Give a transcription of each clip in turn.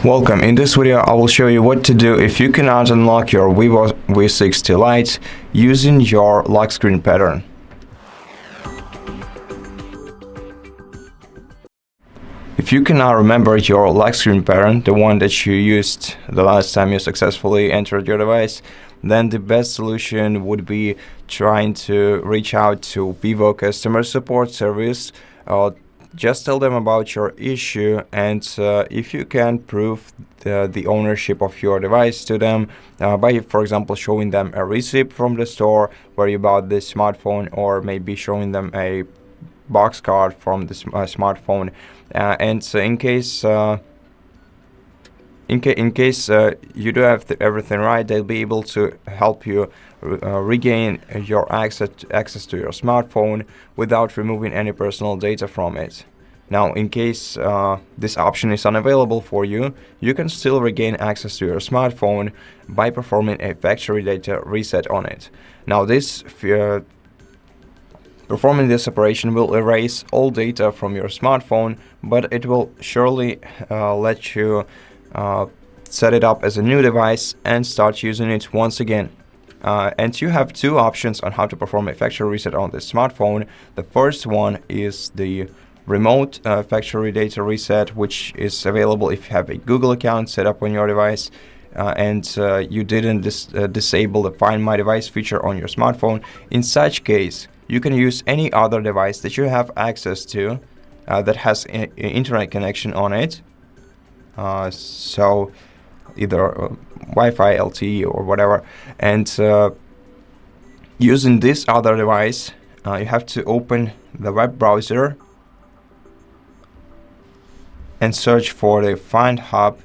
Welcome. In this video I will show you what to do if you cannot unlock your VIVO V60 Lite using your lock screen pattern. If you cannot remember your lock screen pattern, the one that you used the last time you successfully entered your device, then the best solution would be trying to reach out to VIVO Customer Support service. Just tell them about your issue, and if you can prove the ownership of your device to them by, for example, showing them a receipt from the store where you bought this smartphone, or maybe showing them a box card from the smartphone, and so in case you do have everything right, they'll be able to help you regain your access to your smartphone without removing any personal data from it. Now, in case this option is unavailable for you, you can still regain access to your smartphone by performing a factory data reset on it. Now, performing this operation will erase all data from your smartphone, but it will surely let you set it up as a new device and start using it once again. And you have two options on how to perform a factory reset on this smartphone. The first one is the remote factory data reset, which is available if you have a Google account set up on your device and you didn't disable the Find My Device feature on your smartphone. In such case, you can use any other device that you have access to that has an internet connection on it. So either Wi-Fi, LTE, or whatever. And using this other device, you have to open the web browser and search for the Find Hub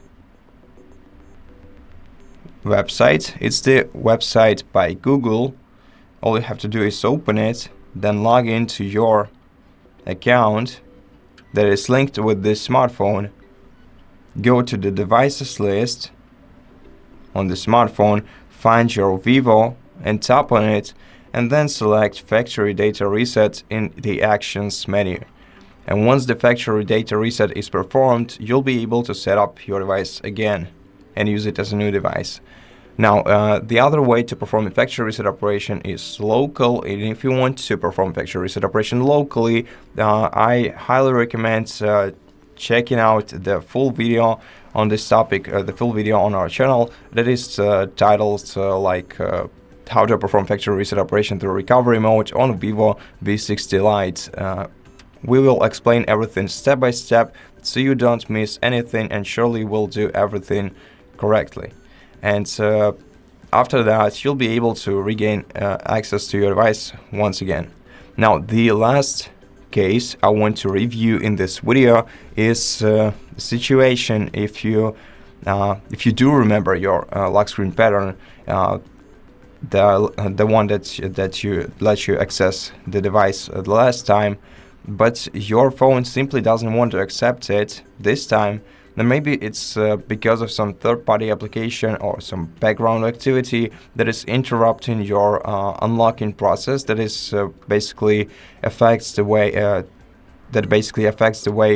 website. It's the website by Google. All you have to do is open it, then log into your account that is linked with this smartphone. Go to the devices list on the smartphone, find your VIVO and tap on it, and then select Factory Data Reset in the Actions menu. And once the factory data reset is performed, you'll be able to set up your device again and use it as a new device. Now, the other way to perform a factory reset operation is local. And if you want to perform factory reset operation locally, I highly recommend checking out the full video on this topic, the full video on our channel that is titled how to perform factory reset operation through recovery mode on VIVO V60 Lite. We will explain everything step by step so you don't miss anything, and surely will do everything correctly. And after that, you'll be able to regain access to your device once again. Now, the last case I want to review in this video is the situation if you do remember your lock screen pattern, the one that let you access the device the last time, but your phone simply doesn't want to accept it this time. Then maybe it's because of some third-party application or some background activity that is interrupting your unlocking process. That is basically affects the way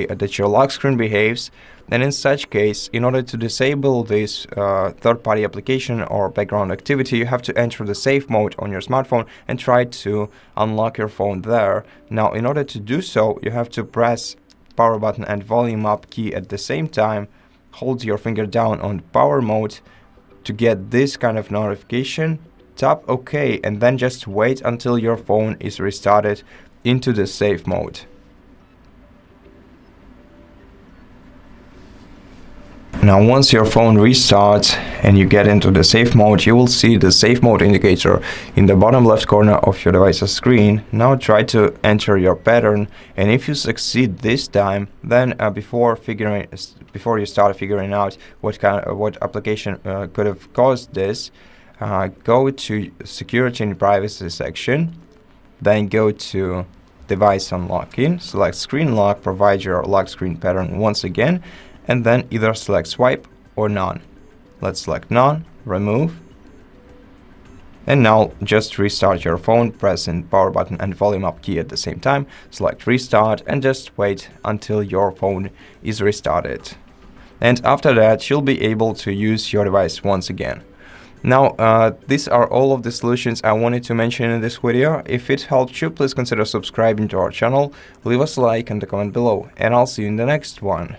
that your lock screen behaves. And in such case, in order to disable this third-party application or background activity, you have to enter the safe mode on your smartphone and try to unlock your phone there. Now, in order to do so, you have to press power button and volume up key at the same time. Hold your finger down on power mode to get this kind of notification. Tap OK, and then just wait until your phone is restarted into the safe mode. Now, once your phone restarts and you get into the safe mode, you will see the safe mode indicator in the bottom left corner of your device's screen. Now try to enter your pattern, and if you succeed this time, then before you start figuring out what application could have caused this, go to Security and Privacy section, then go to Device Unlocking, select Screen Lock, provide your lock screen pattern once again, and then either select Swipe or None. Let's select None, remove, and now just restart your phone, pressing power button and volume up key at the same time. Select Restart and just wait until your phone is restarted. and after that you'll be able to use your device once again. Now, these are all of the solutions I wanted to mention in this video. If it helped you, please consider subscribing to our channel, leave us a like and a comment below, and I'll see you in the next one.